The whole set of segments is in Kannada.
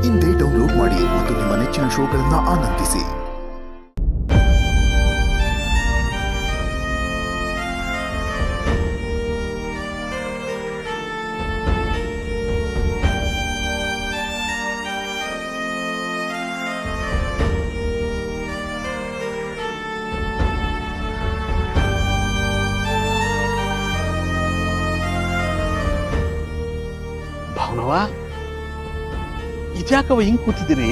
ಇಂದೇ ಡೌನ್ಲೋಡ್ ಮಾಡಿ ಮತ್ತು ನಿಮ್ಮ ನೆಚ್ಚಿನ ಶೋಗಳನ್ನು ಆನಂದಿಸಿ. ಭಾವನವ, ಇದ್ಯಾಕವ ಹಿಂಗ್ ಕೂತಿದ್ದೀರಿ?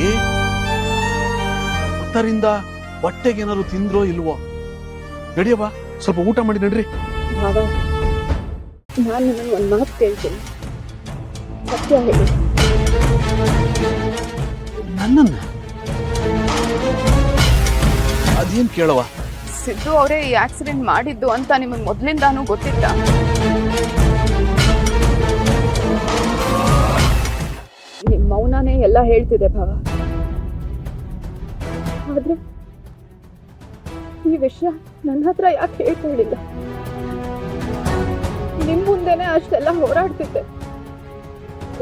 ಅದರಿಂದ ಹೊಟ್ಟೆಗೆ ಏನಾದ್ರು ತಿಂದ್ರೋ ಇಲ್ವೋ? ನಡಿಯವ್ವ, ಸ್ವಲ್ಪ ಊಟ ಮಾಡಿ ನಡ್ರಿ. ಭಾವ, ನಾನು ನಿಮ್ಮನ್ನು ಒಂದು ಮಾತು ಕೇಳ್ತೀನಿ, ಸತ್ಯ ಹೇಳಿ. ನನ್ನನ್ನ ಅದೇನ್ ಕೇಳವ? ಸಿದ್ದು ಅವರೇ ಈ ಆಕ್ಸಿಡೆಂಟ್ ಮಾಡಿದ್ದು ಅಂತ ನಿಮಗೆ ಮೊದಲಿಂದಾನು ಗೊತ್ತಿತ್ತ? ನಿಮ್ಮ ಮೌನನೇ ಎಲ್ಲ ಹೇಳ್ತಿದೆ ಭಾವ. ಆದ್ರೆ ಈ ವಿಷಯ ನನ್ನ ಹತ್ರ ಯಾಕೆ ಹೇಳ್ತಾ ಹೇಳಿಲ್ಲ? ನಿಮ್ ಮುಂದೆನೆ ಅಷ್ಟೆಲ್ಲ ಹೋರಾಡ್ತಿದ್ದೆ.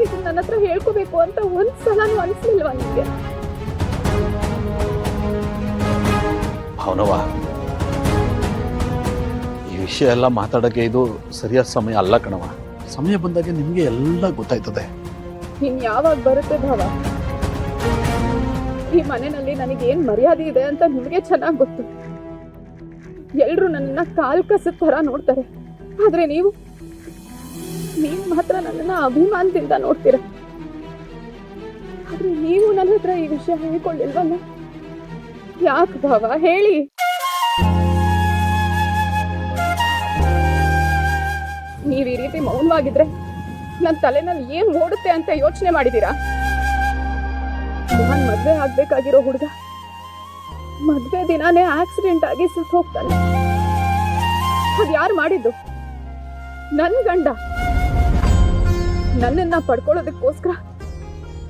ಇದು ನನ್ನ ಹತ್ರ ಹೇಳ್ಕೋಬೇಕು ಅಂತ ಒಂದ್ಸಲನೂ ಅನ್ಸ್ಲಿಲ್ವಾ ನಿಮ್ಗೆ? ಭಾವನವ, ಈ ವಿಷಯ ಎಲ್ಲ ಮಾತಾಡಕ್ಕೆ ಇದು ಸರಿಯಾದ ಸಮಯ ಅಲ್ಲ ಕಣವ. ಸಮಯ ಬಂದಾಗ ನಿಮ್ಗೆ ಎಲ್ಲ ಗೊತ್ತಾಯ್ತದೆ. ಇನ್ ಯಾವಾಗ ಬರುತ್ತೆ ಭಾವ? ಈ ಮನೆಯಲ್ಲಿ ನನಗೇನ್ ಮರ್ಯಾದೆ ಇದೆ ಅಂತ ನಿಮಗೆ ಚೆನ್ನಾಗಿ ಗೊತ್ತು. ಎಲ್ರು ನನ್ನನ್ನ ಕಾಲ್ ಕಸದ ತರ ನೋಡ್ತಾರೆ, ಆದ್ರೆ ನೀವು ಮಾತ್ರ ನನ್ನನ್ನ ಅಭಿಮಾನದಿಂದ ನೋಡ್ತೀರ. ಆದ್ರೆ ನೀವು ನನ್ನ ಹತ್ರ ಈ ವಿಷಯ ಹೇಳ್ಕೊಳ್ಳಿಲ್ವಲ್ಲ? ಯಾಕೆ ಭಾವ ಹೇಳಿ? ನೀವ್ ಈ ರೀತಿ ಮೌನವಾಗಿದ್ರೆ ನನ್ನ ತಲೆನಲ್ಲಿ ಏನ್ ಓಡುತ್ತೆ ಅಂತ ಯೋಚನೆ ಮಾಡಿದೀರಾ? ನಾನ್ ಮದ್ವೆ ಆಗ್ಬೇಕಾಗಿರೋ ಹುಡುಗ ಮದ್ವೆ ದಿನಾನೇ ಆಕ್ಸಿಡೆಂಟ್ ಆಗಿ ಸತ್ತು ಹೋಗ್ತಾನೆ. ಅದ್ ಯಾರು ಮಾಡಿದ್ದು? ನನ್ ಗಂಡ. ನನ್ನನ್ನ ಪಡ್ಕೊಳ್ಳೋದಕ್ಕೋಸ್ಕರ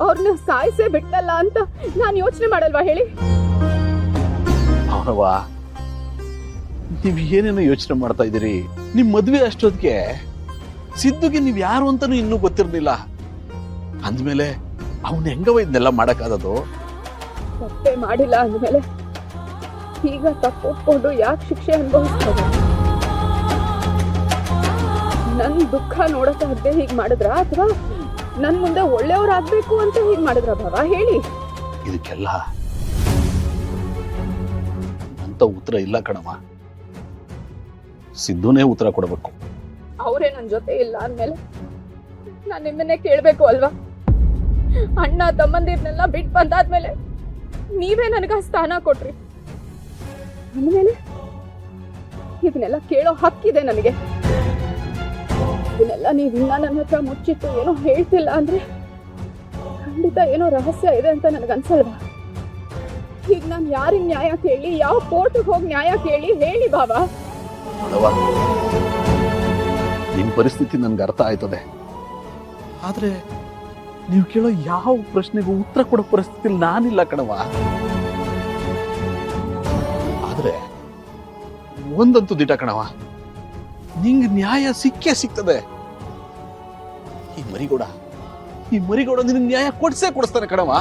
ಅವ್ರನ್ನ ಸಾಯಿಸೇ ಬಿಟ್ಟಲ್ಲ ಅಂತ ನಾನು ಯೋಚನೆ ಮಾಡಲ್ವಾ ಹೇಳಿ? ಭಾವನವ, ನೀವ್ ಏನೇನೋ ಯೋಚನೆ ಮಾಡ್ತಾ ಇದ್ದೀರಿ. ನಿಮ್ ಮದ್ವೆ ಅಷ್ಟೊತ್ತಿಗೆ ಸಿದ್ದುಗೆ ನೀವ್ ಯಾರು ಅಂತಾನು ಇನ್ನೂ ಗೊತ್ತಿರ್ಲಿಲ್ಲ. ಅಂದ್ಮೇಲೆ ಅವನ್ ಹೆಂಗವ ಇದನ್ನೆಲ್ಲ ಮಾಡಕ್ಕಾದದು? ತಪ್ಪೇ ಮಾಡಿಲ್ಲ ಅಂದ್ಮೇಲೆ ಈಗ ತಪ್ಪು ಒಪ್ಕೊಂಡು ಯಾಕೆ ಶಿಕ್ಷೆ ಅನುಭವಿಸ್ತಾರೆ? ನನ್ ದುಃಖ ನೋಡಕ್ಕಾಗದೆ ಹೀಗ್ ಮಾಡಿದ್ರ ಅಥವಾ ನನ್ ಮುಂದೆ ಒಳ್ಳೆಯವ್ರಾಗ್ಬೇಕು ಅಂತ ಹೀಗ್ ಮಾಡಿದ್ರ ಭಾವ ಹೇಳಿ? ಇದಕ್ಕೆಲ್ಲ ಅಂತ ಉತ್ತರ ಇಲ್ಲ ಕಣವ. ಸಿದ್ದುನೇ ಉತ್ತರ ಕೊಡಬೇಕು. ಅವರೇ ನನ್ ಜೊತೆ ಇಲ್ಲ ಅಂದ್ಮೇಲೆ ನಾನ್ ನಿಮ್ಮನ್ನೇ ಕೇಳ್ಬೇಕು ಅಲ್ವಾ? ಅಣ್ಣ ತಮ್ಮಂದಿರ್ನೆಲ್ಲ ಬಿಟ್ಟು ಬಂದಾದ್ಮೇಲೆ ನೀವೇ ನನಗ ಸ್ಥಾನ ಕೊಟ್ರಿ. ಅಂದ್ಮೇಲೆ ಇದನ್ನೆಲ್ಲ ಕೇಳೋ ಹಕ್ಕಿದೆ ನನಗೆ. ಇದನ್ನೆಲ್ಲ ನೀವಿನ್ನ ನನ್ನ ಹತ್ರ ಮುಚ್ಚಿಟ್ಟು ಏನೋ ಹೇಳ್ತಿಲ್ಲ ಅಂದ್ರೆ ಖಂಡಿತ ಏನೋ ರಹಸ್ಯ ಇದೆ ಅಂತ ನನಗನ್ಸಲ್ವಾ? ಈಗ ನಾನು ಯಾರಿಗ್ ನ್ಯಾಯ ಕೇಳಿ, ಯಾವ ಕೋರ್ಟ್ಗೆ ಹೋಗಿ ನ್ಯಾಯ ಕೇಳಿ ಹೇಳಿ ಬಾಬಾ? ನಿಮ್ ಪರಿಸ್ಥಿತಿ ನನ್ಗೆ ಅರ್ಥ ಆಯ್ತದೆ. ಆದ್ರೆ ನೀವು ಕೇಳೋ ಯಾವ ಪ್ರಶ್ನೆಗೂ ಉತ್ತರ ಕೊಡೋ ಪರಿಸ್ಥಿತಿ ನಾನಿಲ್ಲ ಕಣವ. ಆದ್ರೆ ಒಂದಂತೂ ದಿಟ ಕಣವ, ನಿಂಗೆ ನ್ಯಾಯ ಸಿಕ್ಕೇ ಸಿಗ್ತದೆ. ಈ ಮರಿಗೌಡ ನಿನಗೆ ನ್ಯಾಯ ಕೊಡ್ಸೇ ಕೊಡಿಸ್ತಾನೆ ಕಣವ.